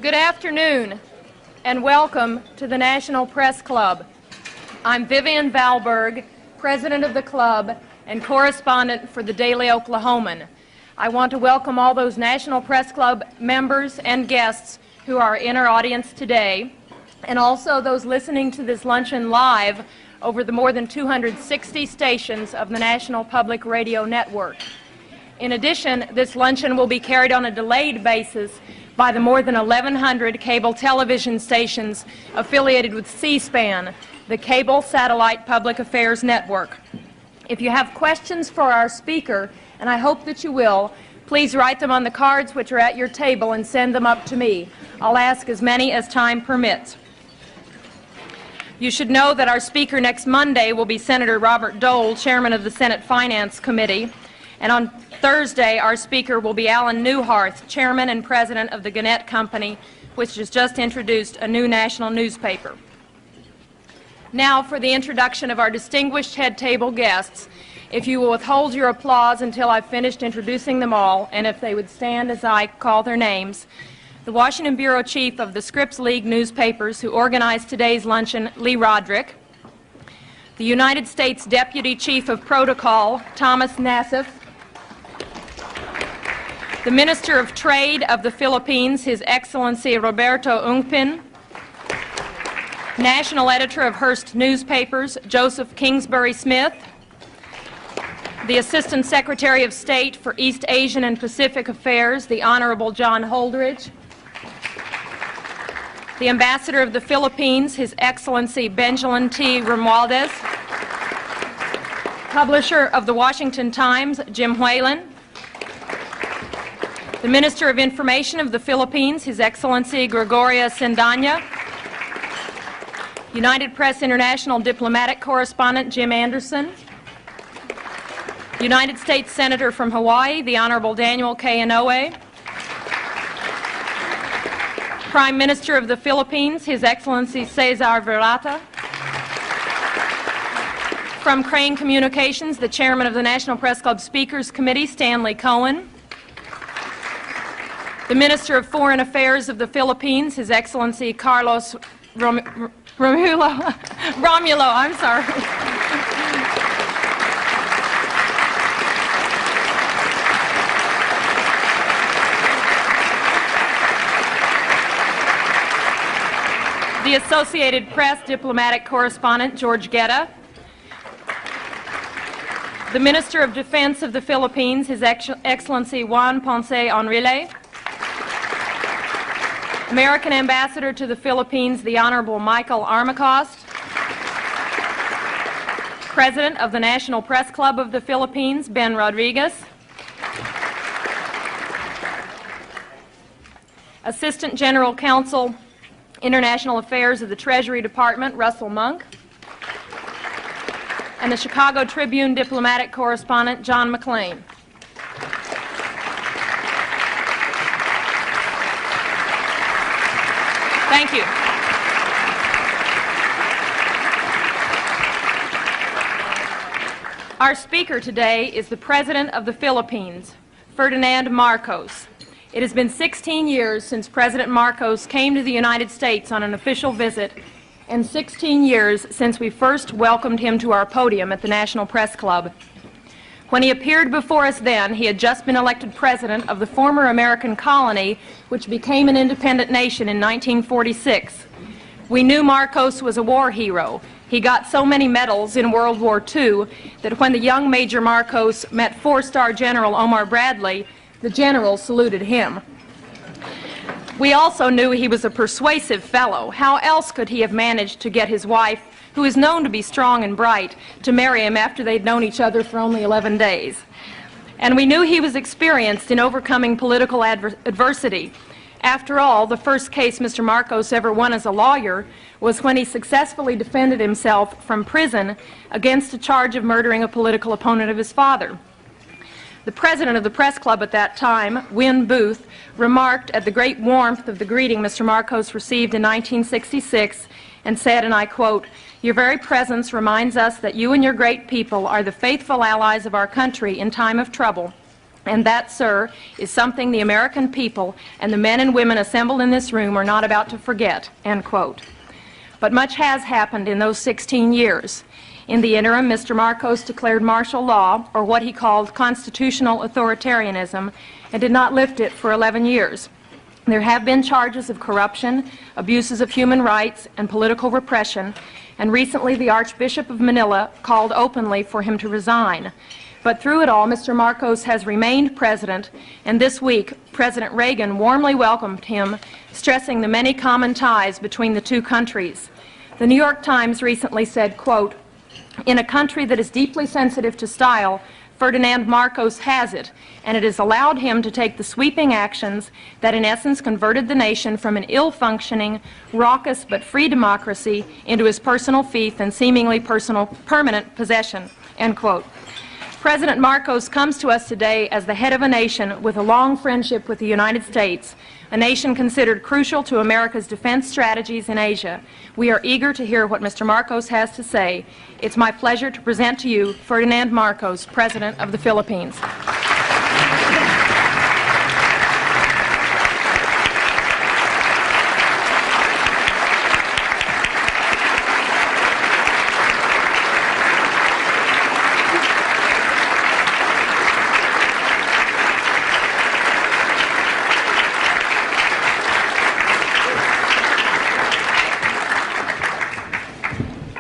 Good afternoon and welcome to the National Press Club. I'm Vivian Valberg, president of the club and correspondent for the Daily Oklahoman. I want to welcome all those National Press Club members and guests who are in our audience today, and also those listening to this luncheon live over the more than 260 stations of the National Public Radio Network. In addition, this luncheon will be carried on a delayed basis by the more than 1,100 cable television stations affiliated with C-SPAN, the Cable Satellite Public Affairs Network. If you have questions for our speaker, and I hope that you will, please write them on the cards which are at your table and send them up to me. I'll ask as many as time permits. You should know that our speaker next Monday will be Senator Robert Dole, chairman of the Senate Finance Committee, and on Thursday our speaker will be Alan Newharth, chairman and president of the Gannett Company, which has just introduced a new national newspaper. Now for the introduction of our distinguished head table guests. If you will withhold your applause until I've finished introducing them all, and if they would stand as I call their names. The Washington Bureau Chief of the Scripps League newspapers who organized today's luncheon, Lee Roderick. The United States Deputy Chief of Protocol, Thomas Nassif. The Minister of Trade of the Philippines, His Excellency Roberto Ungpin. National Editor of Hearst Newspapers, Joseph Kingsbury Smith. The Assistant Secretary of State for East Asian and Pacific Affairs, the Honorable John Holdridge. The Ambassador of the Philippines, His Excellency Benjamin T. Romualdez. Publisher of the Washington Times, Jim Whalen. The Minister of Information of the Philippines, His Excellency Gregoria Sendanya. United Press International Diplomatic Correspondent Jim Anderson. United States Senator from Hawaii, the Honorable Daniel K. Inouye. Prime Minister of the Philippines, His Excellency Cesar Virata. From Crane Communications, the Chairman of the National Press Club Speakers Committee, Stanley Cohen. The Minister of Foreign Affairs of the Philippines, His Excellency Carlos Romulo, I'm sorry. The Associated Press Diplomatic Correspondent, George Guetta. The Minister of Defense of the Philippines, His Excellency Juan Ponce Enrile. American Ambassador to the Philippines, the Honorable Michael Armacost. President of the National Press Club of the Philippines, Ben Rodriguez. Assistant General Counsel, International Affairs of the Treasury Department, Russell Monk. And the Chicago Tribune Diplomatic Correspondent, John McLean. Thank you. Our speaker today is the President of the Philippines, Ferdinand Marcos. It has been 16 years since President Marcos came to the United States on an official visit, and 16 years since we first welcomed him to our podium at the National Press Club. When he appeared before us then, he had just been elected president of the former American colony, which became an independent nation in 1946. We knew Marcos was a war hero. He got so many medals in World War II that when the young Major Marcos met four-star General Omar Bradley, the general saluted him. We also knew he was a persuasive fellow. How else could he have managed to get his wife, who is known to be strong and bright, to marry him after they'd known each other for only 11 days? And we knew he was experienced in overcoming political adversity. After all, the first case Mr. Marcos ever won as a lawyer was when he successfully defended himself from prison against a charge of murdering a political opponent of his father. The president of the press club at that time, Win Booth, remarked at the great warmth of the greeting Mr. Marcos received in 1966 and said, and I quote, "Your very presence reminds us that you and your great people are the faithful allies of our country in time of trouble. And that, sir, is something the American people and the men and women assembled in this room are not about to forget," end quote. But much has happened in those 16 years. In the interim, Mr. Marcos declared martial law, or what he called constitutional authoritarianism, and did not lift it for 11 years. There have been charges of corruption, abuses of human rights, and political repression, and recently the Archbishop of Manila called openly for him to resign. But through it all, Mr. Marcos has remained president, and this week, President Reagan warmly welcomed him, stressing the many common ties between the two countries. The New York Times recently said, quote, "In a country that is deeply sensitive to style, Ferdinand Marcos has it, and it has allowed him to take the sweeping actions that in essence converted the nation from an ill-functioning, raucous but free democracy into his personal fief and seemingly permanent possession," end quote. President Marcos comes to us today as the head of a nation with a long friendship with the United States, a nation considered crucial to America's defense strategies in Asia. We are eager to hear what Mr. Marcos has to say. It's my pleasure to present to you Ferdinand Marcos, President of the Philippines.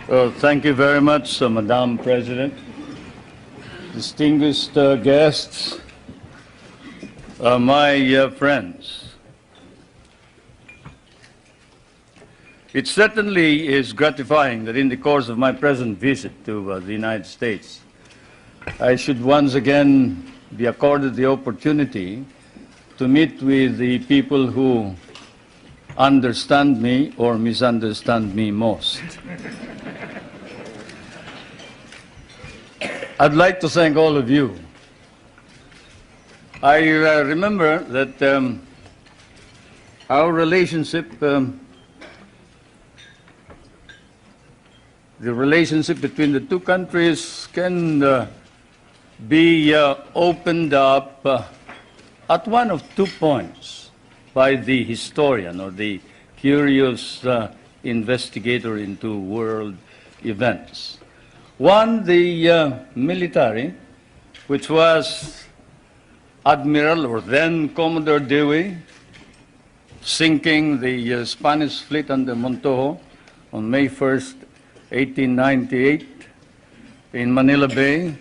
Well, thank you very much, Madam President. Distinguished guests, my friends. It certainly is gratifying that in the course of my present visit to the United States, I should once again be accorded the opportunity to meet with the people who understand me or misunderstand me most. I'd like to thank all of you. I remember that our relationship, the relationship between the two countries can be opened up at one of 2 points by the historian or the curious investigator into world events. One, the military, which was Admiral or then Commodore Dewey, sinking the Spanish fleet under Montojo on May 1st, 1898 in Manila Bay,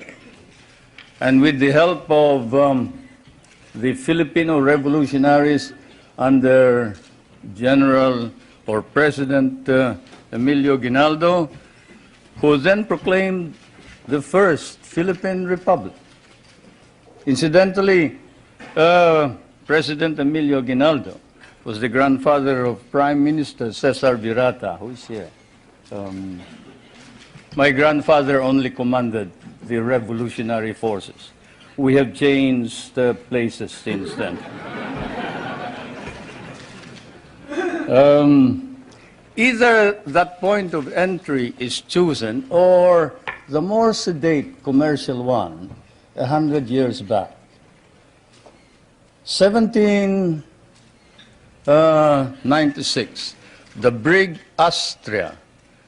and with the help of the Filipino revolutionaries under General or President Emilio Aguinaldo, who then proclaimed the first Philippine Republic. Incidentally, President Emilio Aguinaldo was the grandfather of Prime Minister Cesar Virata, who is here. My grandfather only commanded the revolutionary forces. We have changed places since then. Either that point of entry is chosen or the more sedate commercial one 100 years back. 1796, the brig Astrea,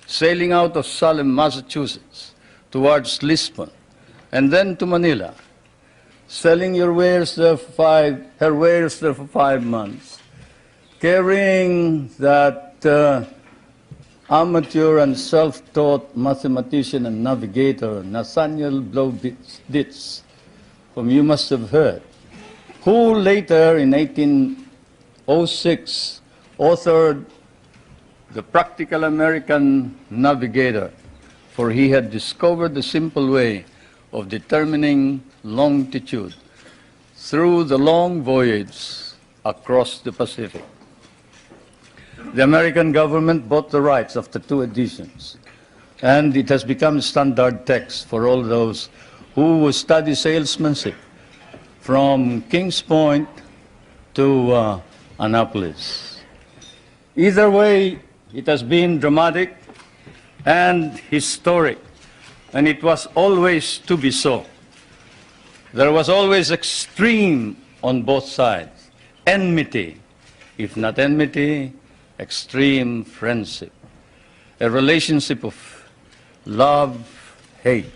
sailing out of Salem, Massachusetts, towards Lisbon, and then to Manila, selling her wares there for 5 months, carrying that amateur and self-taught mathematician and navigator, Nathaniel Blow-Ditz, whom you must have heard, who later, in 1806, authored The Practical American Navigator, for he had discovered the simple way of determining longitude through the long voyage across the Pacific. The American government bought the rights of the 2 editions, and it has become standard text for all those who study salesmanship from Kings Point to Annapolis. Either way, it has been dramatic and historic, and it was always to be so. There was always extreme on both sides, enmity, if not enmity, extreme friendship, a relationship of love, hate.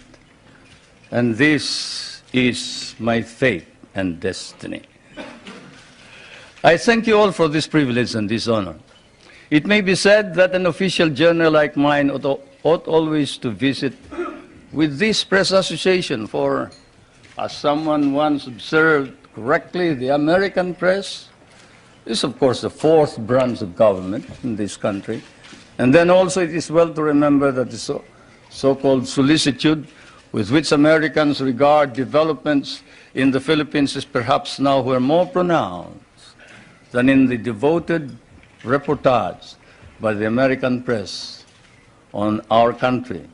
And this is my fate and destiny. I thank you all for this privilege and this honor. It may be said that an official journal like mine ought always to visit with this press association, for, as someone once observed correctly, the American press is, of course, the fourth branch of government in this country. And then also it is well to remember that the so-called solicitude with which Americans regard developments in the Philippines is perhaps now more pronounced than in the devoted reportage by the American press on our country.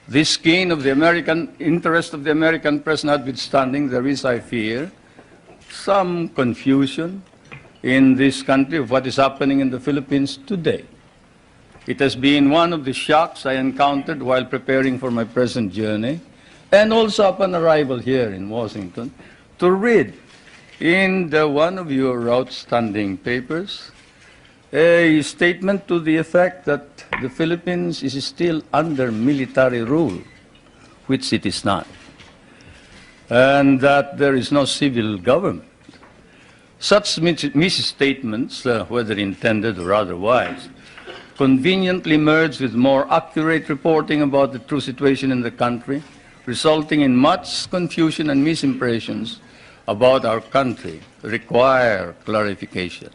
This keen of the American interest of the American press notwithstanding, there is, I fear, some confusion in this country of what is happening in the Philippines today. It has been one of the shocks I encountered while preparing for my present journey, and also upon arrival here in Washington, to read in one of your outstanding papers a statement to the effect that the Philippines is still under military rule, which it is not, and that there is no civil government. Such misstatements, whether intended or otherwise, conveniently merge with more accurate reporting about the true situation in the country, resulting in much confusion and misimpressions about our country, require clarification.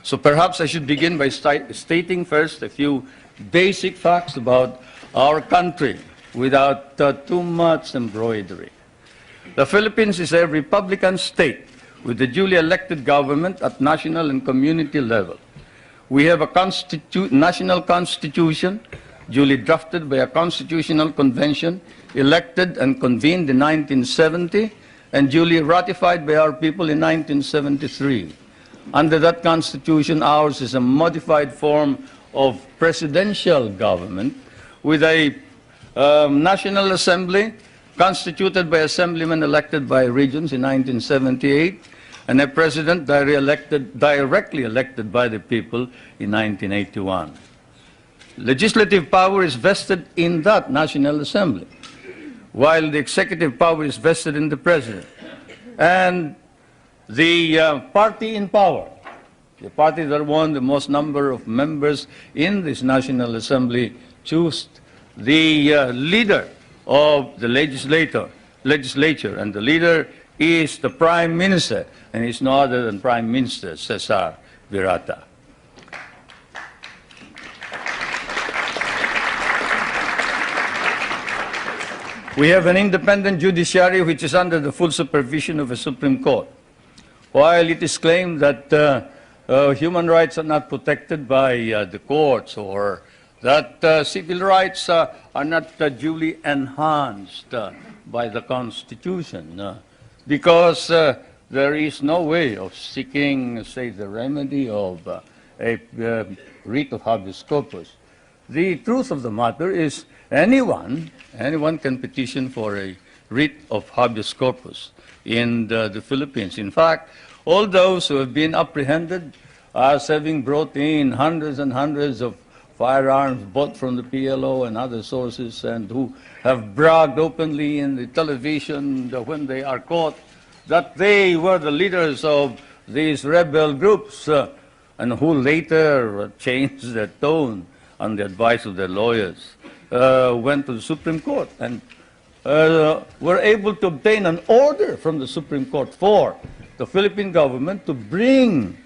So perhaps I should begin by stating first a few basic facts about our country without too much embroidery. The Philippines is a republican state with a duly elected government at national and community level. We have a national constitution duly drafted by a constitutional convention elected and convened in 1970 and duly ratified by our people in 1973. Under that constitution, ours is a modified form of presidential government with a National Assembly constituted by assemblymen elected by regions in 1978 and a president directly elected by the people in 1981. Legislative power is vested in that National Assembly, while the executive power is vested in the president. And the party in power, the party that won the most number of members in this National Assembly, choose the leader of the legislature, and the leader is the Prime Minister, and he's no other than Prime Minister Cesar Virata. We have an independent judiciary which is under the full supervision of a Supreme Court. While it is claimed that human rights are not protected by the courts, or that civil rights are not duly enhanced by the Constitution, because there is no way of seeking, say, the remedy of a writ of habeas corpus. The truth of the matter is anyone can petition for a writ of habeas corpus in the Philippines. In fact, all those who have been apprehended as having brought in hundreds and hundreds of firearms bought from the PLO and other sources, and who have bragged openly in the television when they are caught that they were the leaders of these rebel groups, and who later changed their tone on the advice of their lawyers, went to the Supreme Court and were able to obtain an order from the Supreme Court for the Philippine government to bring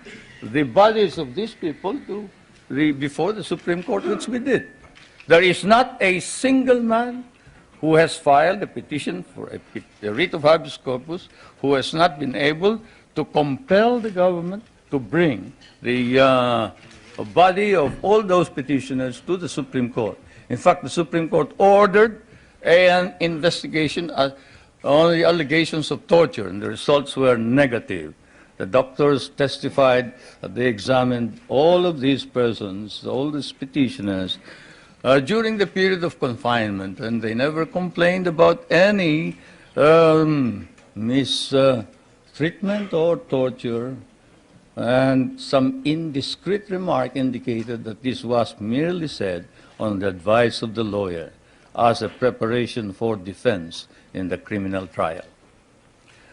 the bodies of these people to before the Supreme Court, which we did. There is not a single man who has filed a petition for a writ of habeas corpus who has not been able to compel the government to bring the body of all those petitioners to the Supreme Court. In fact, the Supreme Court ordered an investigation on the allegations of torture, and the results were negative. The doctors testified that they examined all of these persons, all these petitioners, during the period of confinement, and they never complained about any mistreatment or torture, and some indiscreet remark indicated that this was merely said on the advice of the lawyer as a preparation for defense in the criminal trial.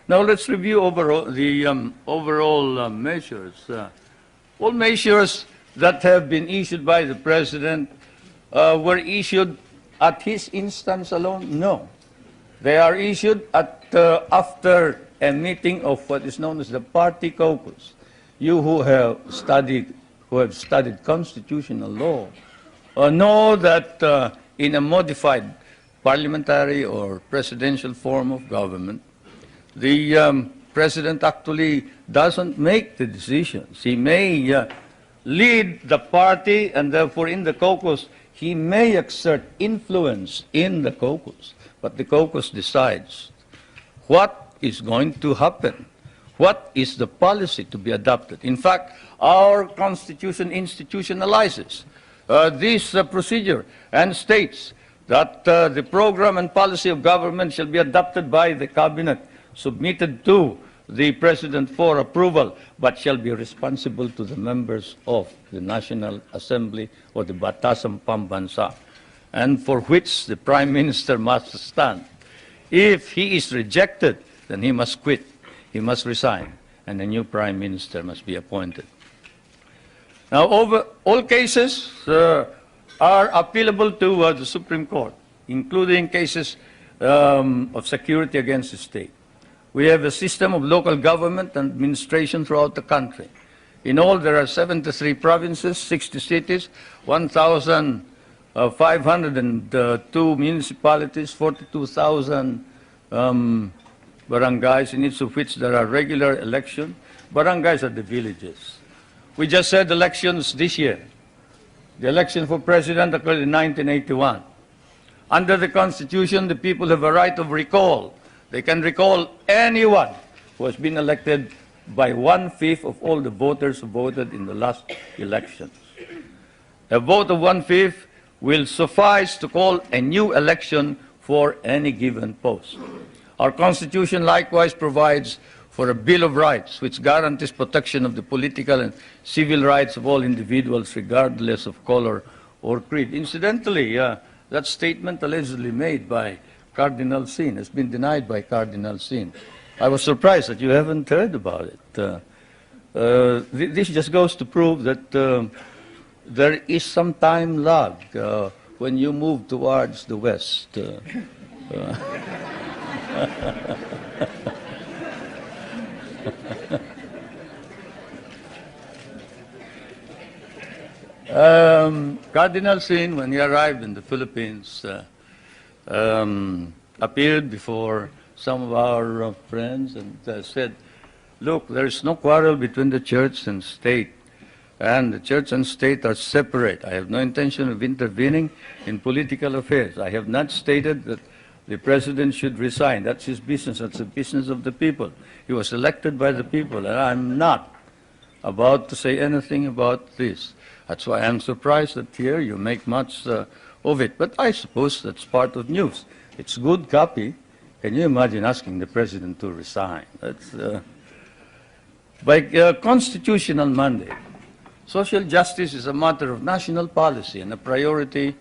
Now let's review the overall measures. All measures that have been issued by the President were issued at his instance alone? No. They are issued after a meeting of what is known as the party caucus. You who have studied constitutional law know that in a modified parliamentary or presidential form of government, the President actually doesn't make the decisions. He may lead the party, and therefore in the caucus he may exert influence in the caucus, but the caucus decides what is going to happen, what is the policy to be adopted. In fact, our Constitution institutionalizes this procedure and states that the program and policy of government shall be adopted by the cabinet, submitted to the President for approval, but shall be responsible to the members of the National Assembly or the Batasang Pambansa, and for which the Prime Minister must stand. If he is rejected, then he must quit, he must resign, and a new Prime Minister must be appointed. Now, all cases are appealable to the Supreme Court, including cases of security against the state. We have a system of local government and administration throughout the country. In all, there are 73 provinces, 60 cities, 1,502 municipalities, 42,000 barangays, in each of which there are regular elections. Barangays are the villages. We just had elections this year. The election for president occurred in 1981. Under the Constitution, the people have a right of recall. They can recall anyone who has been elected by 1/5 of all the voters who voted in the last elections. A vote of 1/5 will suffice to call a new election for any given post. Our Constitution likewise provides for a Bill of Rights, which guarantees protection of the political and civil rights of all individuals, regardless of color or creed. Incidentally, that statement allegedly made by Cardinal Sin has been denied by Cardinal Sin. I was surprised that you haven't heard about it. This just goes to prove that there is some time lag when you move towards the West. Cardinal Sin, when he arrived in the Philippines, appeared before some of our friends and said, look, there is no quarrel between the church and state, and the church and state are separate. I have no intention of intervening in political affairs. I have not stated that the president should resign. That's his business. That's the business of the people. He was elected by the people, and I'm not about to say anything about this. That's why I'm surprised that here you make much of it. But I suppose that's part of news. It's good copy. Can you imagine asking the president to resign? That's by constitutional mandate. Social justice is a matter of national policy and a priority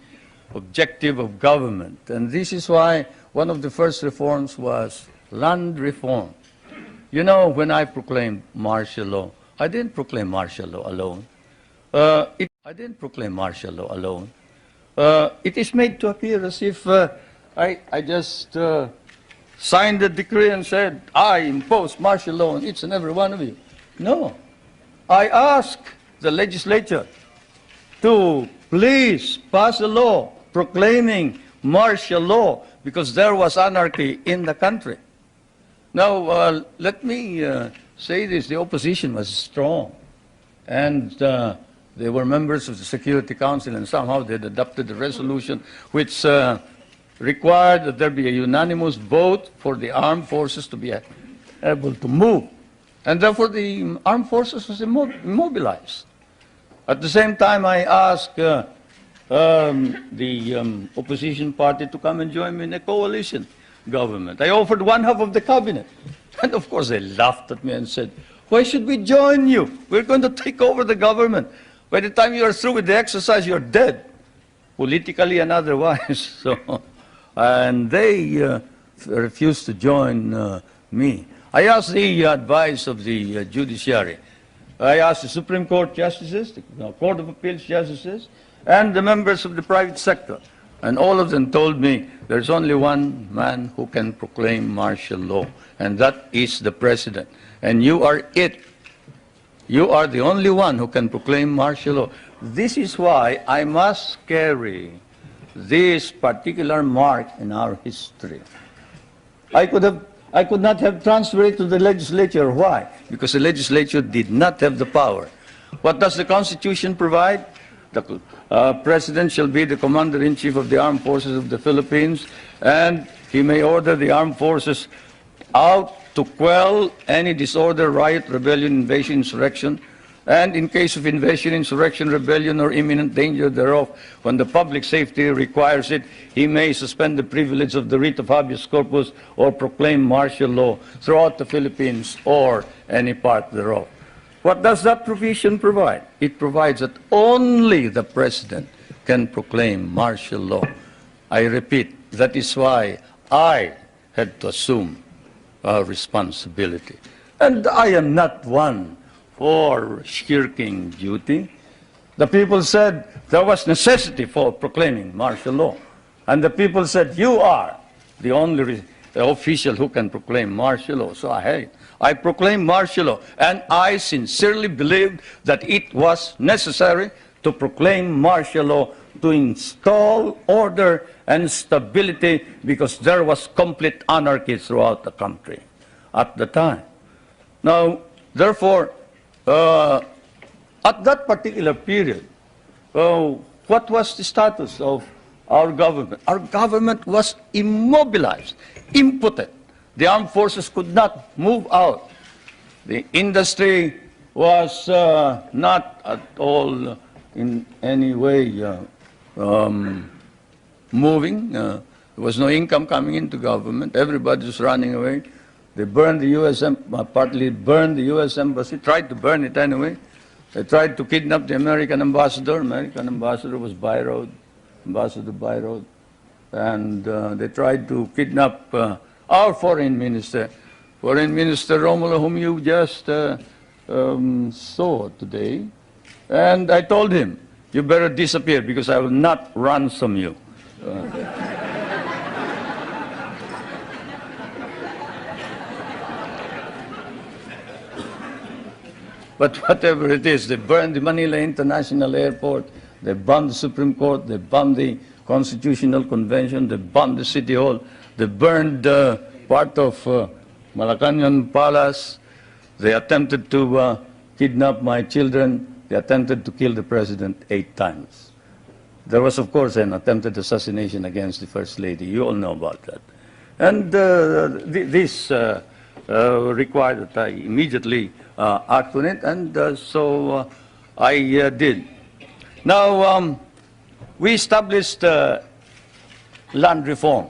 objective of government. And this is why one of the first reforms was land reform. You know, when I proclaimed martial law, I didn't proclaim martial law alone. I didn't proclaim martial law alone. It is made to appear as if I just signed the decree and said, I impose martial law on each and every one of you. No. I asked the legislature to please pass a law proclaiming martial law because there was anarchy in the country. Now, let me say this. The opposition was strong, and they were members of the Security Council, and somehow they had adopted a resolution which required that there be a unanimous vote for the armed forces to be able to move. And therefore, the armed forces was immobilized. At the same time, I asked the opposition party to come and join me in a coalition government. I offered one half of the cabinet. And of course they laughed at me and said, why should we join you? We're going to take over the government. By the time you are through with the exercise, you're dead, politically and otherwise. So, and they refused to join me. I asked the advice of the judiciary. I asked the Supreme Court justices, the Court of Appeals justices, and the members of the private sector. And all of them told me there's only one man who can proclaim martial law, and that is the president. And you are it. You are the only one who can proclaim martial law. This is why I must carry this particular mark in our history. I could not have transferred it to the legislature. Why? Because the legislature did not have the power. What does the Constitution provide? The President shall be the Commander-in-Chief of the Armed Forces of the Philippines, and he may order the armed forces out to quell any disorder, riot, rebellion, invasion, insurrection, and in case of invasion, insurrection, rebellion, or imminent danger thereof, when the public safety requires it, he may suspend the privilege of the writ of habeas corpus or proclaim martial law throughout the Philippines or any part thereof. What does that provision provide? It provides that only the President can proclaim martial law. I repeat, that is why I had to assume responsibility. And I am not one for shirking duty. The people said there was necessity for proclaiming martial law. And the people said, you are the only official who can proclaim martial law. So I proclaimed martial law. And I sincerely believed that it was necessary to proclaim martial law to install order and stability, because there was complete anarchy throughout the country at the time. Now, therefore, at that particular period, what was the status of our government? Our government was immobilized, impotent. The armed forces could not move out. The industry was not at all in any way moving. There was no income coming into government. Everybody was running away. They burned the U.S. Partly burned the U.S. Embassy, tried to burn it anyway. They tried to kidnap the American ambassador. American ambassador was Byroad, Ambassador Byroad. And they tried to kidnap our foreign minister, Romulo, whom you just saw today. And I told him, you better disappear because I will not ransom you. But whatever it is, they burned the Manila International Airport, they bombed the Supreme Court, they bombed the Constitutional Convention, they bombed the City Hall, they burned part of Malacanang Palace, they attempted to kidnap my children, they attempted to kill the President 8 times. There was, of course, an attempted assassination against the First Lady. You all know about that. And this required that I immediately act on it, and so I did. Now, we established land reform.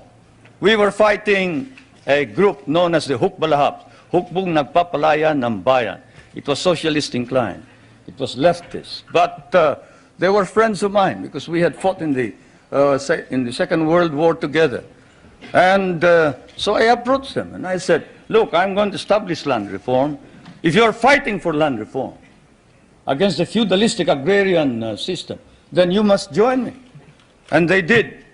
We were fighting a group known as the Hukbalahap, Hukbong Nagpapalaya ng Bayan. It was socialist inclined. It was leftist. But they were friends of mine because we had fought in the Second World War together. And so I approached them and I said, look, I'm going to establish land reform. If you're fighting for land reform against the feudalistic agrarian system, then you must join me. And they did.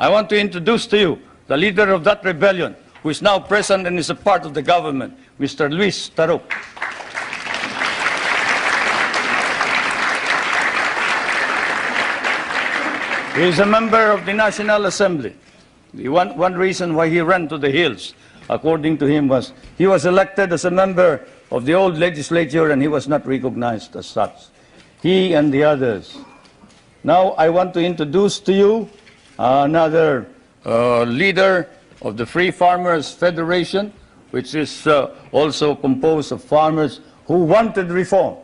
I want to introduce to you the leader of that rebellion, who is now present and is a part of the government, Mr. Luis Taruk. He is a member of the National Assembly. One reason why he ran to the hills, according to him, was he was elected as a member of the old legislature and he was not recognized as such. He and the others. Now I want to introduce to you another leader of the Free Farmers Federation, which is also composed of farmers who wanted reform,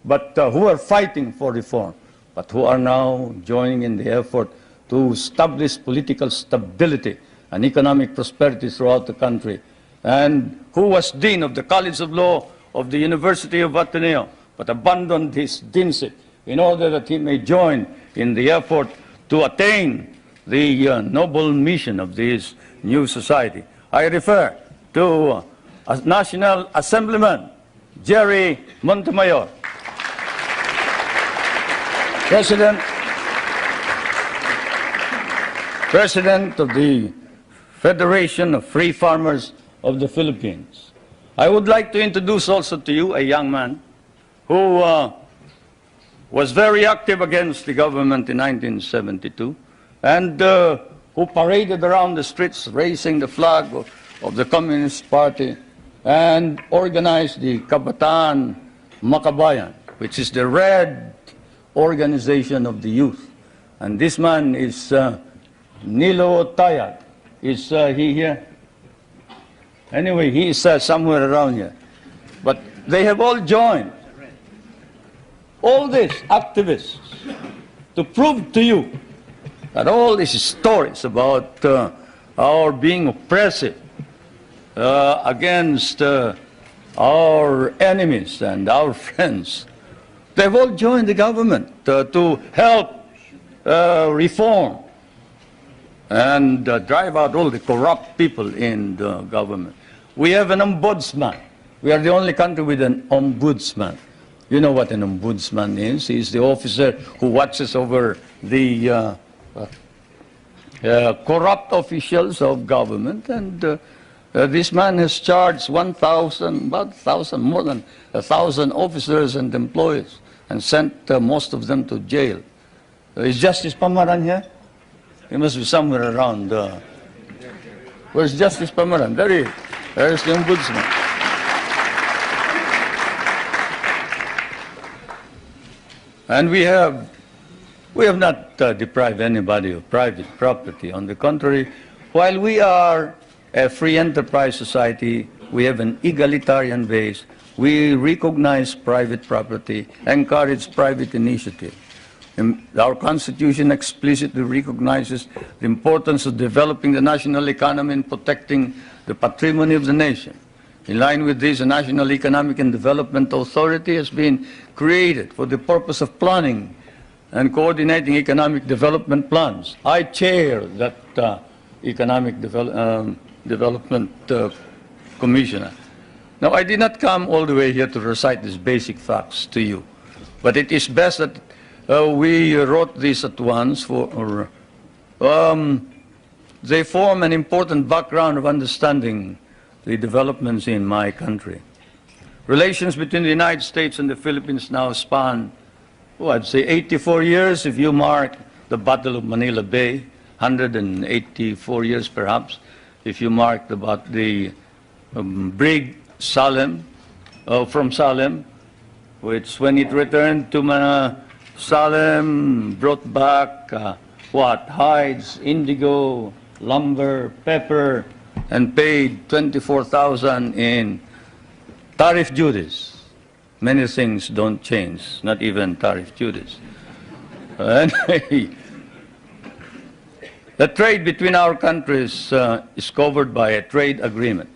but who are fighting for reform, but who are now joining in the effort to establish political stability and economic prosperity throughout the country, and who was Dean of the College of Law of the University of Ateneo, but abandoned his deanship in order that he may join in the effort to attain the noble mission of this new society. I refer to National Assemblyman Jerry Montemayor, President of the Federation of Free Farmers of the Philippines. I would like to introduce also to you a young man who was very active against the government in 1972 and who paraded around the streets raising the flag of the Communist Party and organized the Kabataan Makabayan, which is the red organization of the youth. And this man is Nilo Tayag. Is he here? Anyway, he is somewhere around here. But they have all joined, all these activists, to prove to you that all these stories about our being oppressive against our enemies and our friends, they've all joined the government to help reform and drive out all the corrupt people in the government. We have an ombudsman. We are the only country with an ombudsman. You know what an ombudsman is. He's the officer who watches over the corrupt officials of government, and this man has charged 1,000, about 1,000, more than 1,000 officers and employees, and sent most of them to jail. Is Justice Pamaran here? He must be somewhere around. Where's Justice Pamaran? There he is. There's the ombudsman. And we have not deprived anybody of private property. On the contrary, while we are a free enterprise society, we have an egalitarian base. We recognize private property, encourage private initiative. And our Constitution explicitly recognizes the importance of developing the national economy and protecting the patrimony of the nation. In line with this, a National Economic and Development Authority has been created for the purpose of planning and coordinating economic development plans. I chair that Economic Development Commissioner. Now, I did not come all the way here to recite these basic facts to you, but it is best that we wrote this at once, they form an important background of understanding the developments in my country. Relations between the United States and the Philippines now span, I'd say 84 years if you mark the Battle of Manila Bay, 184 years perhaps if you mark the brig Salem, from Salem, which when it returned to Salem brought back hides, indigo, lumber, pepper, and paid 24,000 in tariff duties. Many things don't change, not even tariff duties. Anyway, the trade between our countries is covered by a trade agreement.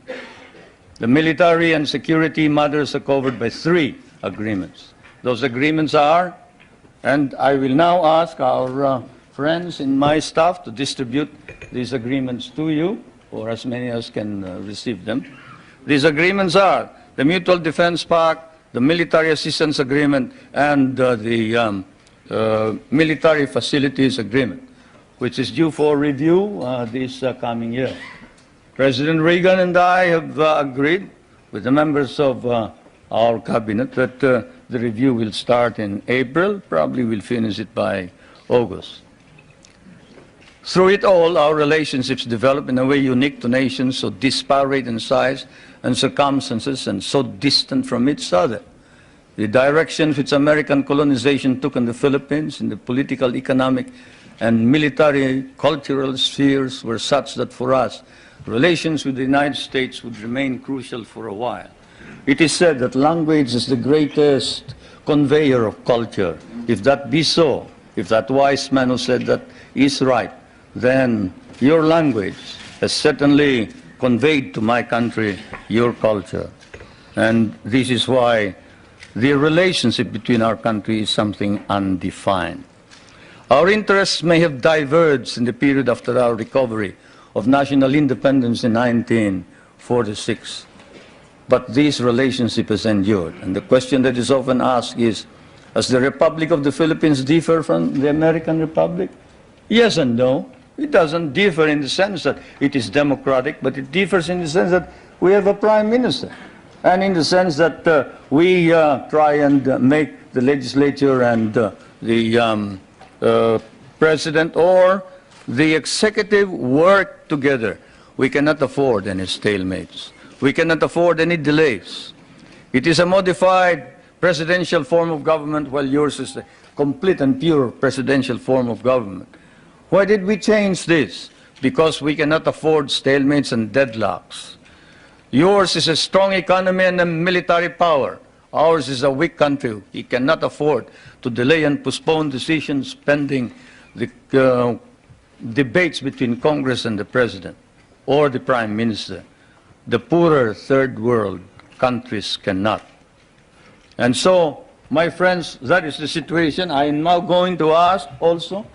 The military and security matters are covered by 3 agreements. Those agreements are, and I will now ask our friends in my staff to distribute these agreements to you, or as many as can receive them. These agreements are the Mutual Defense Pact, the Military Assistance Agreement, and the Military Facilities Agreement, which is due for review this coming year. President Reagan and I have agreed with the members of our cabinet that the review will start in April, probably we'll finish it by August. Through it all, our relationships develop in a way unique to nations so disparate in size and circumstances and so distant from each other. The direction which American colonization took in the Philippines in the political, economic, and military, cultural spheres were such that for us, relations with the United States would remain crucial for a while. It is said that language is the greatest conveyor of culture. If that be so, if that wise man who said that is right, then your language has certainly conveyed to my country your culture. And this is why the relationship between our countries is something undefined. Our interests may have diverged in the period after our recovery of national independence in 1946, but this relationship has endured. And the question that is often asked is, does the Republic of the Philippines differ from the American Republic? Yes and no. It doesn't differ in the sense that it is democratic, but it differs in the sense that we have a prime minister, and in the sense that we try and make the legislature and the president or the executive work together. We cannot afford any stalemates. We cannot afford any delays. It is a modified presidential form of government, while yours is a complete and pure presidential form of government. Why did we change this? Because we cannot afford stalemates and deadlocks. Yours is a strong economy and a military power. Ours is a weak country. We cannot afford to delay and postpone decisions pending the debates between Congress and the President or the Prime Minister. The poorer third world countries cannot. And so, my friends, that is the situation. I am now going to ask also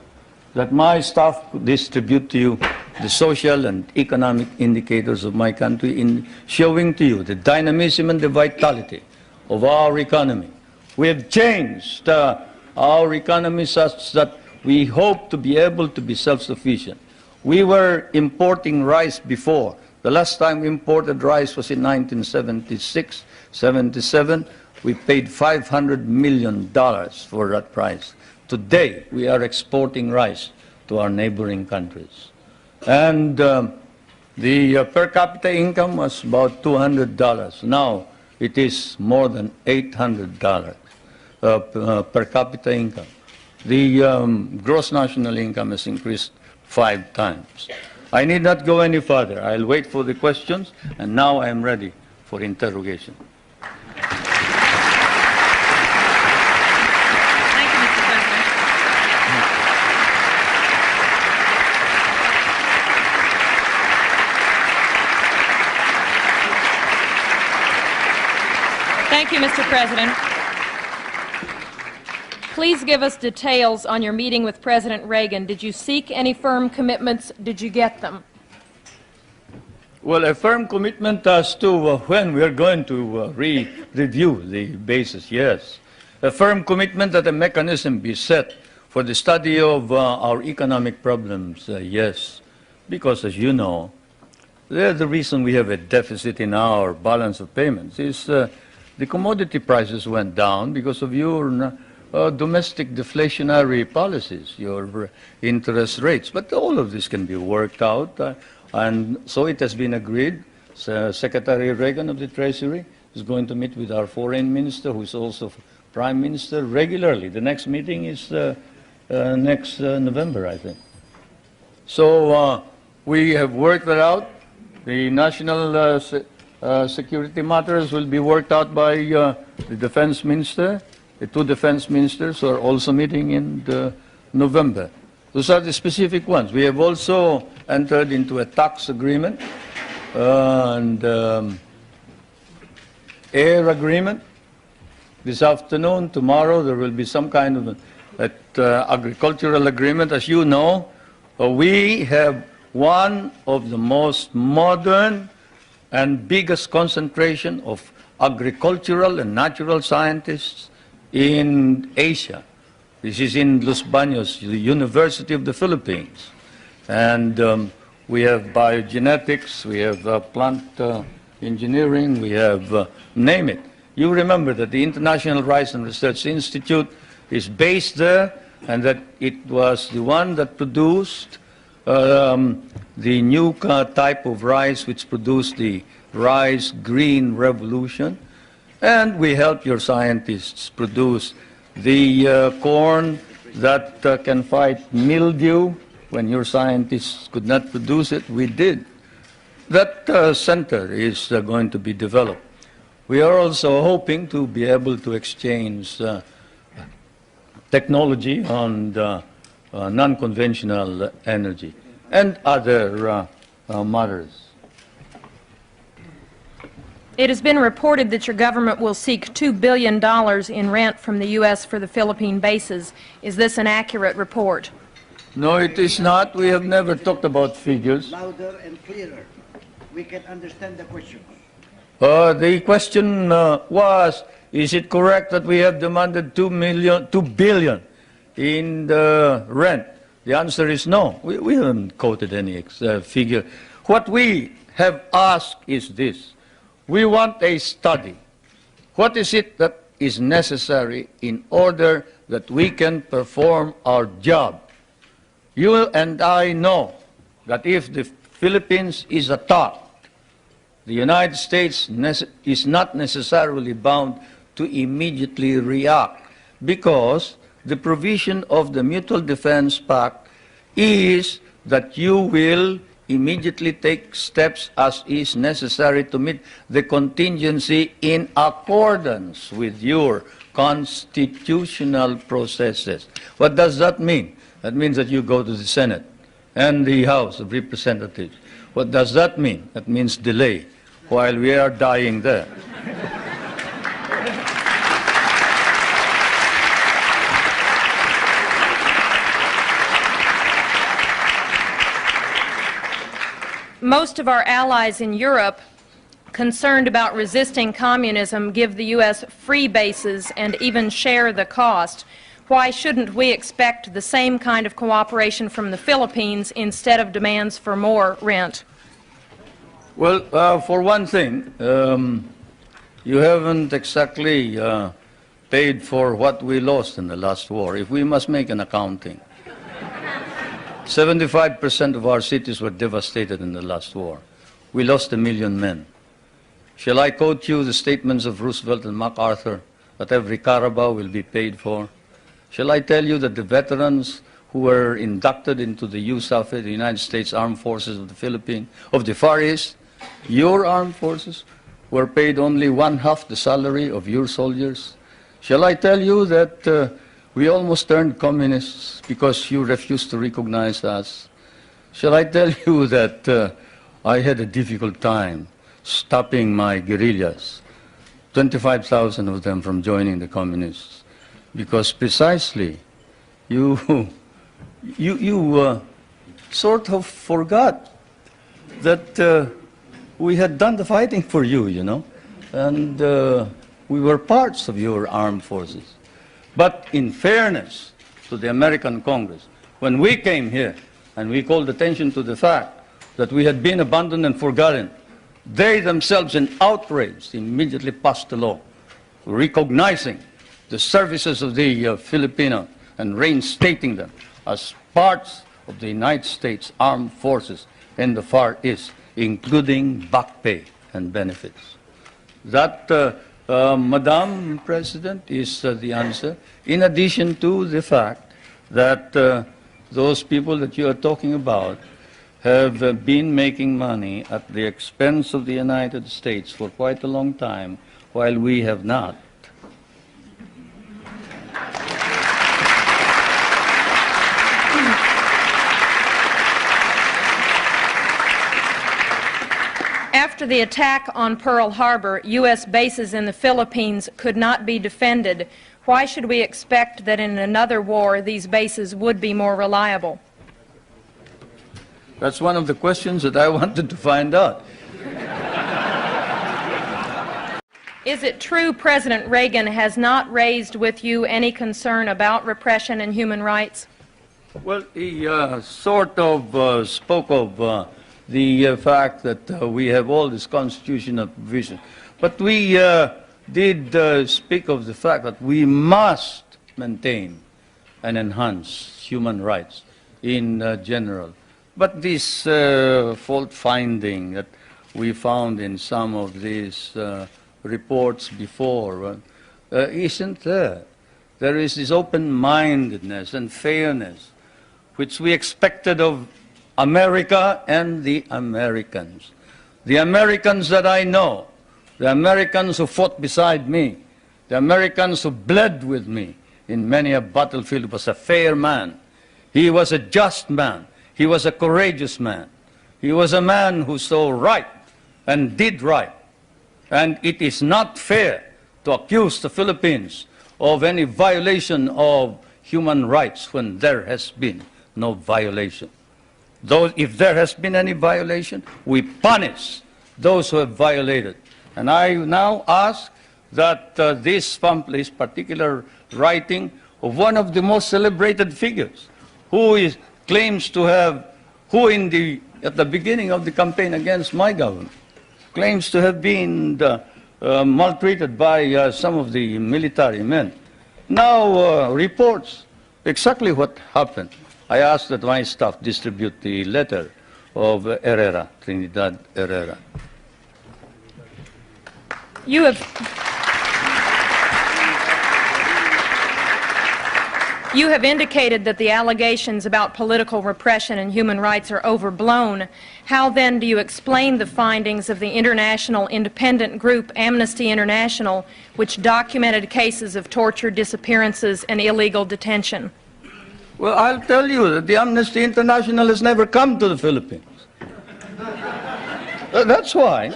that my staff distribute to you the social and economic indicators of my country in showing to you the dynamism and the vitality of our economy. We have changed our economy such that we hope to be able to be self-sufficient. We were importing rice before. The last time we imported rice was in 1976, 77. We paid $500 million for that price. Today, we are exporting rice to our neighboring countries. And the per capita income was about $200. Now, it is more than $800 per capita income. The gross national income has increased 5 times. I need not go any further. I'll wait for the questions, and now I am ready for interrogation. Thank you, Mr. President. Please give us details on your meeting with President Reagan. Did you seek any firm commitments? Did you get them? Well, a firm commitment as to when we are going to review the basis, yes. A firm commitment that a mechanism be set for the study of our economic problems, yes. Because, as you know, the reason we have a deficit in our balance of payments is the commodity prices went down because of your domestic deflationary policies, your interest rates. But all of this can be worked out, and so it has been agreed. Secretary Reagan of the Treasury is going to meet with our foreign minister, who is also prime minister, regularly. The next meeting is next November, I think. So we have worked that out. The national security matters will be worked out by the defense minister. The 2 defense ministers are also meeting in November. Those are the specific ones. We have also entered into a tax agreement and air agreement. This afternoon, tomorrow, there will be some kind of agricultural agreement. As you know, we have one of the most modern and biggest concentration of agricultural and natural scientists in Asia. This is in Los Baños, the University of the Philippines. And we have biogenetics, we have plant engineering, we have, name it. You remember that the International Rice and Research Institute is based there, and that it was the one that produced the new type of rice which produced the rice green revolution. And we help your scientists produce the corn that can fight mildew. When your scientists could not produce it, we did. That center is going to be developed. We are also hoping to be able to exchange technology on non-conventional energy and other matters. It has been reported that your government will seek $2 billion in rent from the U.S. for the Philippine bases. Is this an accurate report? No, it is not. We have never talked about figures. Louder and clearer. We can understand the question. The question was, is it correct that we have demanded $2 billion in the rent? The answer is no. We haven't quoted any figure. What we have asked is this. We want a study. What is it that is necessary in order that we can perform our job? You and I know that if the Philippines is attacked, the United States is not necessarily bound to immediately react, because the provision of the Mutual Defense Pact is that you will immediately take steps as is necessary to meet the contingency in accordance with your constitutional processes. What does that mean? That means that you go to the Senate and the House of Representatives. What does that mean? That means delay while we are dying there. Most of our allies in Europe, concerned about resisting communism, give the U.S. free bases and even share the cost. Why shouldn't we expect the same kind of cooperation from the Philippines instead of demands for more rent? Well, for one thing, you haven't exactly paid for what we lost in the last war. If we must make an accounting, 75% of our cities were devastated in the last war. We lost 1 million men. Shall I quote you the statements of Roosevelt and MacArthur that every Carabao will be paid for? Shall I tell you that the veterans who were inducted into the USAF, the United States Armed Forces of the Philippines, of the Far East, your armed forces, were paid only 1/2 the salary of your soldiers? Shall I tell you that we almost turned communists because you refused to recognize us? Shall I tell you that I had a difficult time stopping my guerrillas, 25,000 of them from joining the communists, because precisely you sort of forgot that we had done the fighting for you, you know, and we were parts of your armed forces. But in fairness to the American Congress, when we came here and we called attention to the fact that we had been abandoned and forgotten, they themselves in outrage immediately passed a law recognizing the services of the Filipino and reinstating them as parts of the United States Armed Forces in the Far East, including back pay and benefits. That, Madam President, is the answer, in addition to the fact that those people that you are talking about have been making money at the expense of the United States for quite a long time, while we have not. After the attack on Pearl Harbor, U.S. bases in the Philippines could not be defended. Why should we expect that in another war these bases would be more reliable? That's one of the questions that I wanted to find out. Is it true President Reagan has not raised with you any concern about repression and human rights? Well, he sort of spoke of the fact that we have all this constitutional provision. But we did speak of the fact that we must maintain and enhance human rights in general. But this fault finding that we found in some of these reports before isn't there. There is this open-mindedness and fairness which we expected of America and the Americans. The Americans that I know, the Americans who fought beside me, the Americans who bled with me in many a battlefield, was a fair man. He was a just man. He was a courageous man. He was a man who saw right and did right. And it is not fair to accuse the Philippines of any violation of human rights when there has been no violation. Though if there has been any violation, we punish those who have violated. And I now ask that this pamphlet, particular writing of one of the most celebrated figures, who claims to have, at the beginning of the campaign against my government, claims to have been maltreated by some of the military men, now reports exactly what happened. I ask that my staff distribute the letter of Herrera, Trinidad Herrera. You have indicated that the allegations about political repression and human rights are overblown. How then do you explain the findings of the international independent group Amnesty International, which documented cases of torture, disappearances, and illegal detention? Well, I'll tell you that the Amnesty International has never come to the Philippines. That's why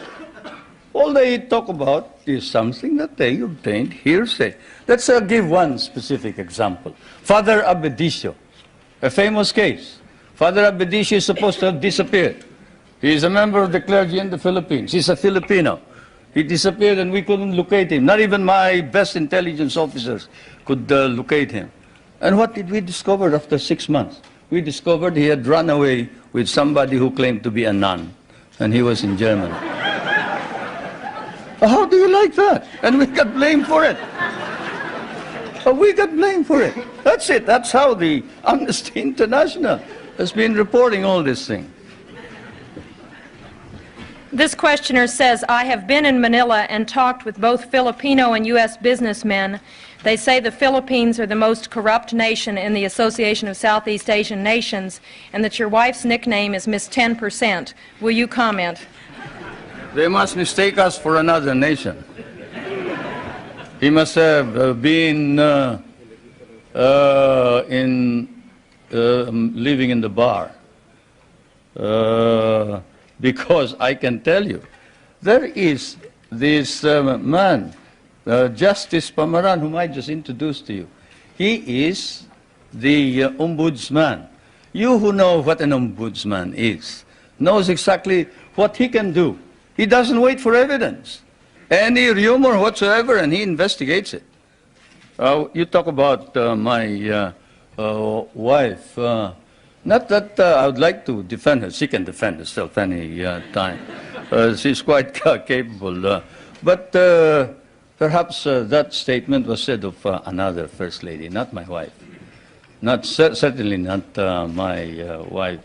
all they talk about is something that they obtained hearsay. Let's give one specific example. Father Abedicio, a famous case. Father Abedicio is supposed to have disappeared. He is a member of the clergy in the Philippines. He's a Filipino. He disappeared and we couldn't locate him. Not even my best intelligence officers could locate him. And what did we discover after 6 months? We discovered he had run away with somebody who claimed to be a nun, and he was in Germany. How do you like that? And we got blamed for it. We got blamed for it. That's it. That's how the Amnesty International has been reporting all this thing. This questioner says, I have been in Manila and talked with both Filipino and U.S. businessmen. They say the Philippines are the most corrupt nation in the Association of Southeast Asian Nations, and that your wife's nickname is Miss 10%. Will you comment? They must mistake us for another nation. He must have been living in the bar. Because I can tell you, there is this man, Justice Pamaran, whom I just introduced to you. He is the ombudsman. You who know what an ombudsman is, knows exactly what he can do. He doesn't wait for evidence, any rumor whatsoever, and he investigates it. You talk about my wife. Not that I would like to defend her. She can defend herself any time. She's quite capable. But perhaps that statement was said of another First Lady, not my wife. Certainly not my wife.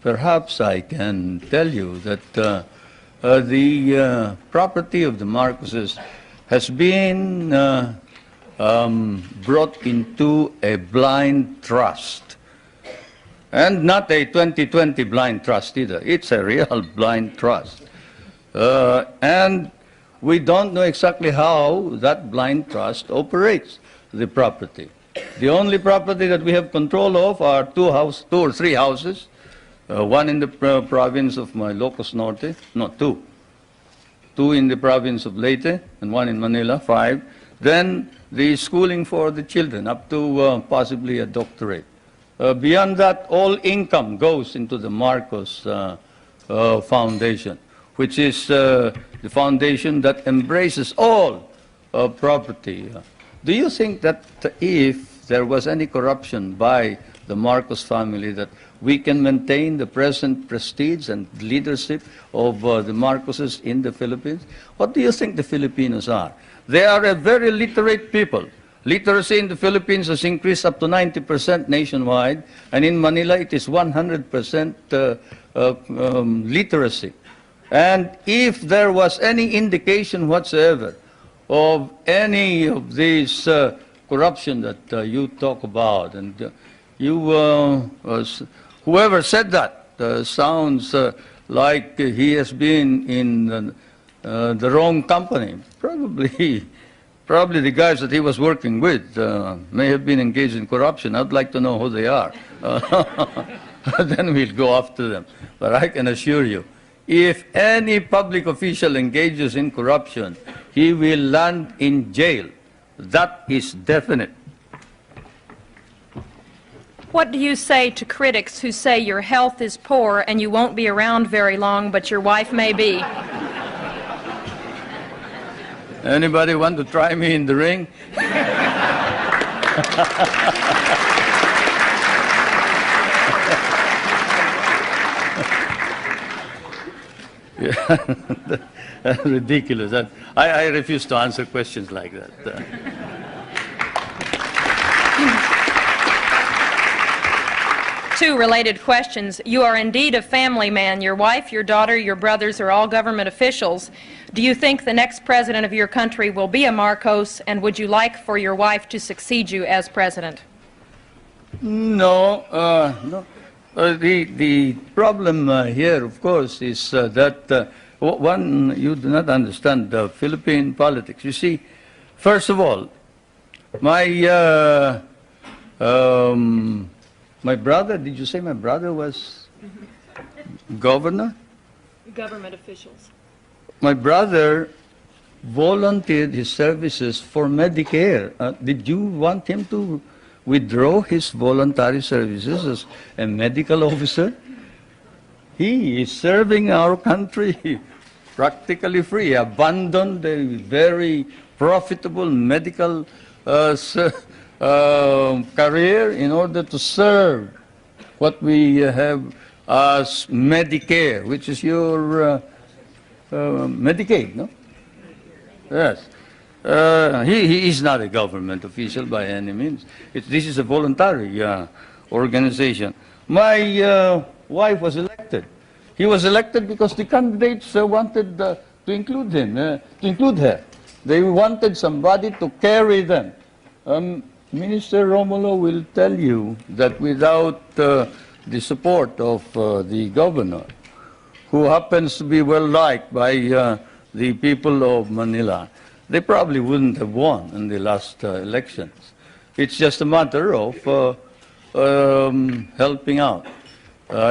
Perhaps I can tell you that the property of the Marcoses has been brought into a blind trust. And not a 2020 blind trust either. It's a real blind trust. And we don't know exactly how that blind trust operates the property. The only property that we have control of are two or three houses. One in the province of my Ilocos Norte, no, two. Two in the province of Leyte, and one in Manila, 5. Then the schooling for the children, up to possibly a doctorate. Beyond that, all income goes into the Marcos Foundation, which is the foundation that embraces all property. Do you think that if there was any corruption by the Marcos family, that we can maintain the present prestige and leadership of the Marcoses in the Philippines? What do you think the Filipinos are? They are a very literate people. Literacy in the Philippines has increased up to 90% nationwide, and in Manila it is 100% literacy. And if there was any indication whatsoever of any of these corruption that you talk about, and whoever said that sounds like he has been in the wrong company. Probably the guys that he was working with may have been engaged in corruption. I'd like to know who they are. then we'll go after them. But I can assure you, if any public official engages in corruption, he will land in jail. That is definite. What do you say to critics who say your health is poor and you won't be around very long, but your wife may be? Anybody want to try me in the ring? Yeah. Ridiculous. I refuse to answer questions like that. Two related questions. You are indeed a family man. Your wife, your daughter, your brothers are all government officials. Do you think the next president of your country will be a Marcos, and would you like for your wife to succeed you as president? No, no. The problem here, of course, is that one, you do not understand Philippine politics. You see, first of all, my brother, did you say my brother was governor? Government officials. My brother volunteered his services for Medicare. Did you want him to withdraw his voluntary services as a medical officer? He is serving our country practically free. He abandoned a very profitable medical career in order to serve what we have as Medicare, which is your Medicaid, no? Yes. He is not a government official by any means. This is a voluntary organization. My wife was elected. He was elected because the candidates wanted to include him, to include her. They wanted somebody to carry them. Minister Romulo will tell you that without the support of the governor, who happens to be well liked by the people of Manila, they probably wouldn't have won in the last elections. It's just a matter of helping out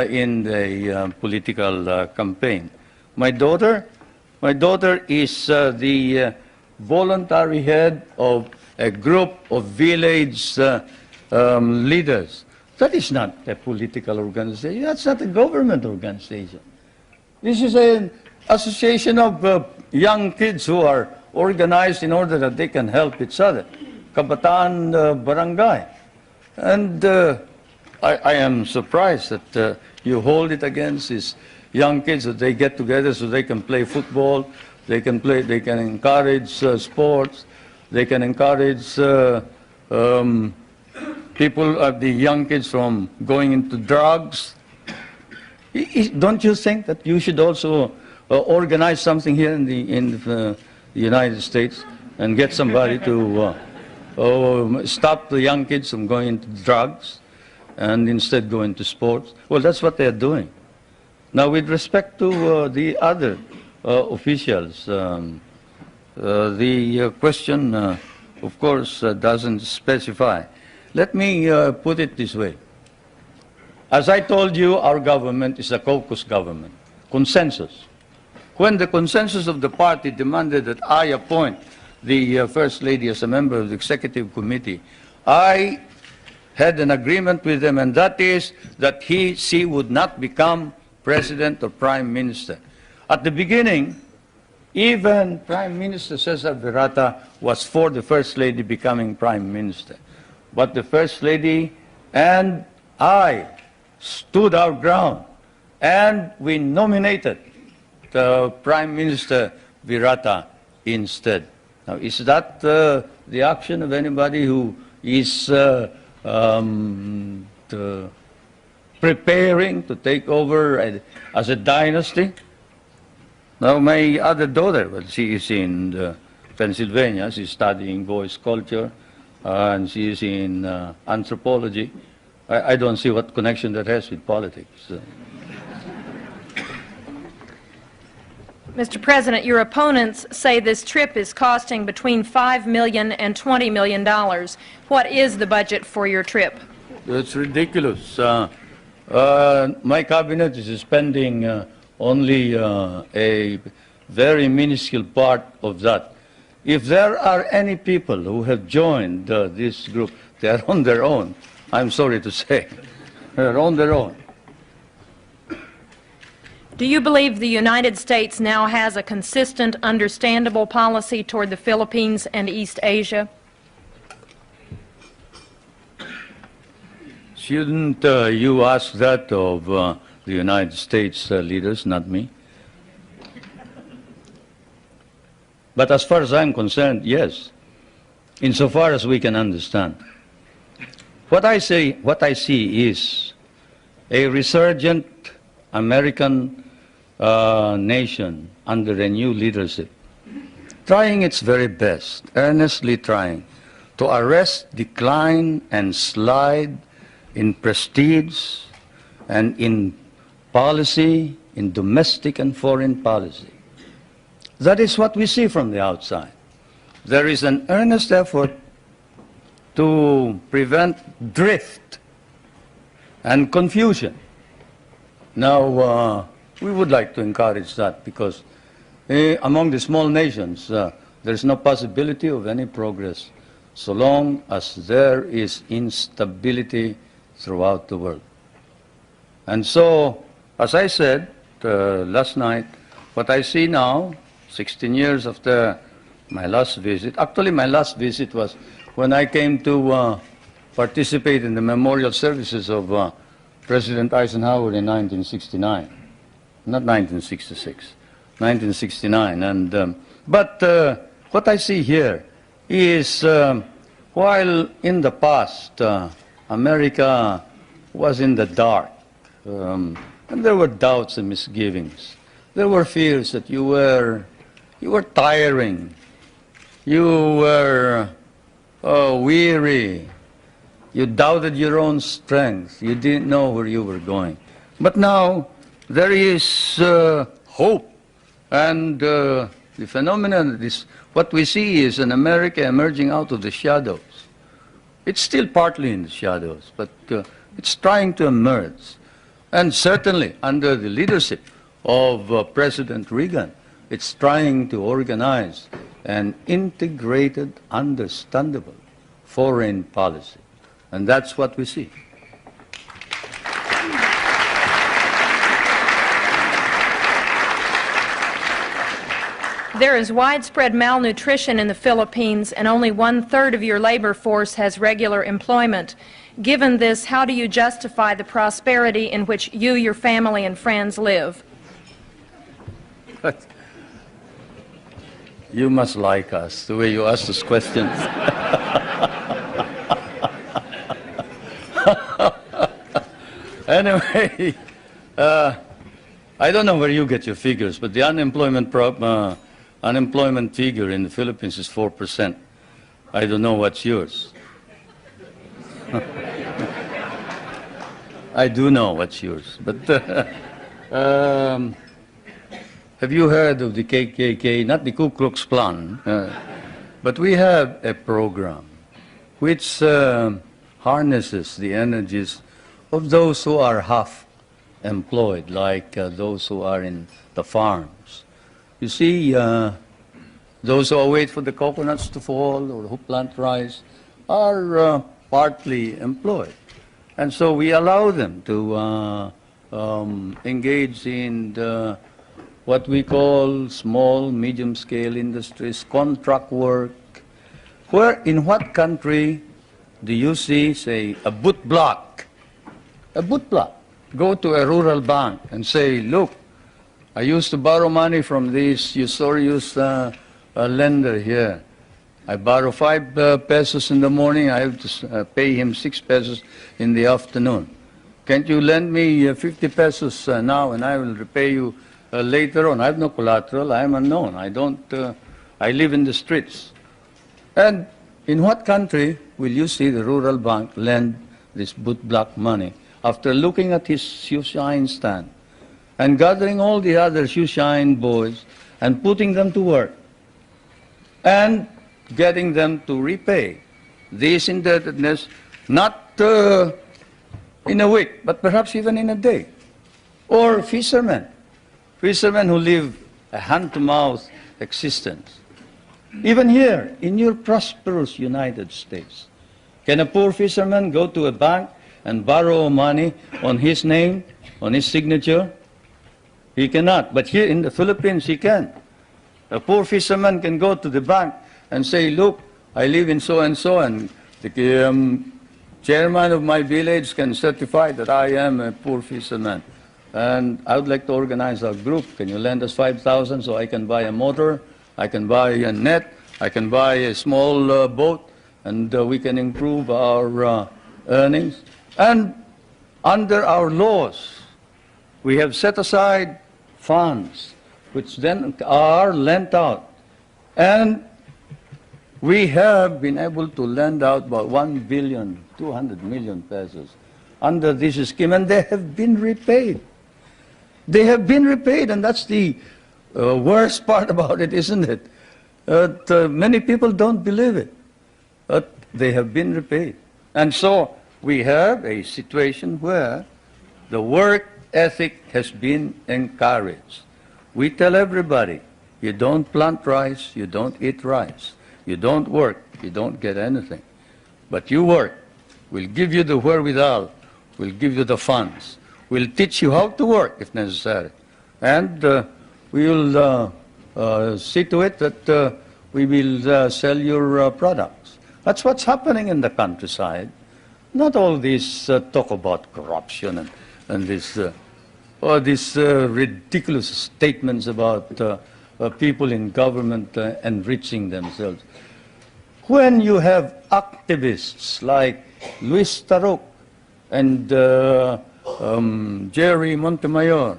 in the political campaign. My daughter is the voluntary head of a group of village leaders. That is not a political organization. That's not a government organization. This is an association of young kids who are organized in order that they can help each other. Kabataan Barangay. And I am surprised that you hold it against these young kids, that they get together so they can play football, they can encourage sports, they can encourage people, the young kids from going into drugs. Don't you think that you should also organize something here in the United States and get somebody to stop the young kids from going into drugs and instead go into sports? Well, that's what they're doing. Now, with respect to the other officials, the question, of course, doesn't specify. Let me put it this way. As I told you, our government is a caucus government, consensus. When the consensus of the party demanded that I appoint the First Lady as a member of the Executive Committee, I had an agreement with them, and that is that she would not become President or Prime Minister. At the beginning, even Prime Minister Cesar Virata was for the First Lady becoming Prime Minister. But the First Lady and I stood our ground, and we nominated the Prime Minister Virata instead. Now, is that the action of anybody who is preparing to take over as a dynasty? Now, my other daughter, well, she is in Pennsylvania. She's studying voice culture, and she is in anthropology. I don't see what connection that has with politics. Mr. President, your opponents say this trip is costing between $5 million and $20 million. What is the budget for your trip? It's ridiculous. My cabinet is spending only a very minuscule part of that. If there are any people who have joined this group, they are on their own. I'm sorry to say. They're on their own. Do you believe the United States now has a consistent, understandable policy toward the Philippines and East Asia? Shouldn't you ask that of the United States leaders, not me? But as far as I'm concerned, yes, insofar as we can understand. What I see is a resurgent American nation under a new leadership, trying its very best, earnestly trying to arrest decline and slide in prestige and in policy, in domestic and foreign policy. That is what we see from the outside. There is an earnest effort to prevent drift and confusion. Now, we would like to encourage that because among the small nations, there's no possibility of any progress so long as there is instability throughout the world. And so, as I said last night, what I see now, 16 years after my last visit, actually my last visit was when I came to participate in the memorial services of President Eisenhower in 1969, not 1966, 1969. And, but what I see here is while in the past America was in the dark, and there were doubts and misgivings. There were fears that you were tiring, you were weary, you doubted your own strength, you didn't know where you were going. But now there is hope, and the phenomenon, what we see is an America emerging out of the shadows. It's still partly in the shadows, but it's trying to emerge. And certainly under the leadership of President Reagan, it's trying to organize an integrated, understandable foreign policy. And that's what we see. There is widespread malnutrition in the Philippines, and only 1/3 of your labor force has regular employment. Given this, how do you justify the prosperity in which you, your family, and friends live? You must like us, the way you ask those questions. Anyway, I don't know where you get your figures, but the unemployment figure in the Philippines is 4%. I don't know what's yours. I do know what's yours, but have you heard of the KKK, not the Ku Klux Klan, but we have a program which harnesses the energies of those who are half employed, like those who are in the farms. You see, those who wait for the coconuts to fall or who plant rice are partly employed. And so we allow them to engage in what we call small, medium-scale industries, contract work. Where, in what country do you see, say, a boot block? A boot block. Go to a rural bank and say, look, I used to borrow money from this usurious lender here. I borrow 5 pesos in the morning, I have to pay him 6 pesos in the afternoon. Can't you lend me 50 pesos now and I will repay you later on? I have no collateral, I am unknown, I live in the streets. And in what country will you see the rural bank lend this boot block money after looking at his shoeshine stand and gathering all the other shoeshine boys and putting them to work and getting them to repay this indebtedness, not in a week, but perhaps even in a day. Or fishermen who live a hand-to-mouth existence. Even here, in your prosperous United States, can a poor fisherman go to a bank and borrow money on his name, on his signature? He cannot. But here in the Philippines, he can. A poor fisherman can go to the bank and say, look, I live in so-and-so, and the chairman of my village can certify that I am a poor fisherman. And I would like to organize a group. Can you lend us 5,000 so I can buy a motor, I can buy a net, I can buy a small boat, and we can improve our earnings. And under our laws, we have set aside funds which then are lent out. And we have been able to lend out about 1,200 million pesos under this scheme, and they have been repaid. They have been repaid, and that's the worst part about it, isn't it? Many people don't believe it, but they have been repaid. And so we have a situation where the work ethic has been encouraged. We tell everybody, you don't plant rice, you don't eat rice. You don't work, you don't get anything. But you work. We'll give you the wherewithal. We'll give you the funds. We'll teach you how to work if necessary. And we will see to it that we will sell your products. That's what's happening in the countryside. Not all this talk about corruption and this ridiculous statements about people in government enriching themselves. When you have activists like Luis Tarok and Jerry Montemayor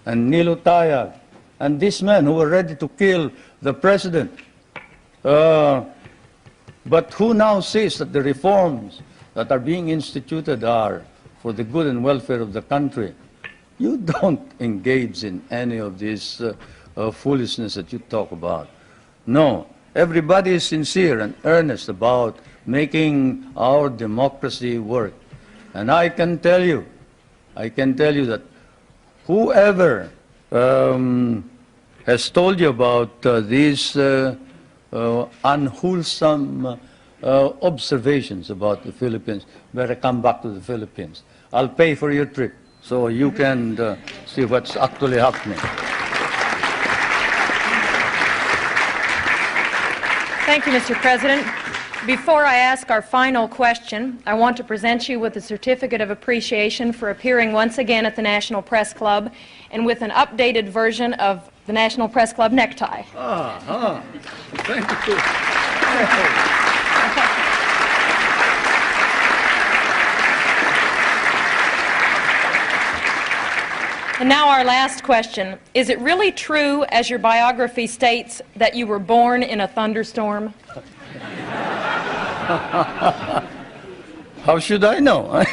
and Nilo Tayag and these men who were ready to kill the president, but who now says that the reforms that are being instituted are for the good and welfare of the country, you don't engage in any of this foolishness that you talk about. No, everybody is sincere and earnest about making our democracy work. And I can tell you that whoever has told you about these unwholesome observations about the Philippines, better come back to the Philippines. I'll pay for your trip so you can see what's actually happening. Thank you, Mr. President. Before I ask our final question, I want to present you with a certificate of appreciation for appearing once again at the National Press Club and with an updated version of the National Press Club necktie. Thank you. And now our last question. Is it really true, as your biography states, that you were born in a thunderstorm? How should I know?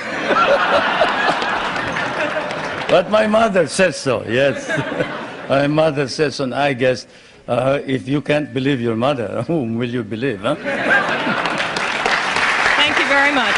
But my mother says so, yes. My mother says so, and I guess if you can't believe your mother, whom will you believe, huh? Thank you very much.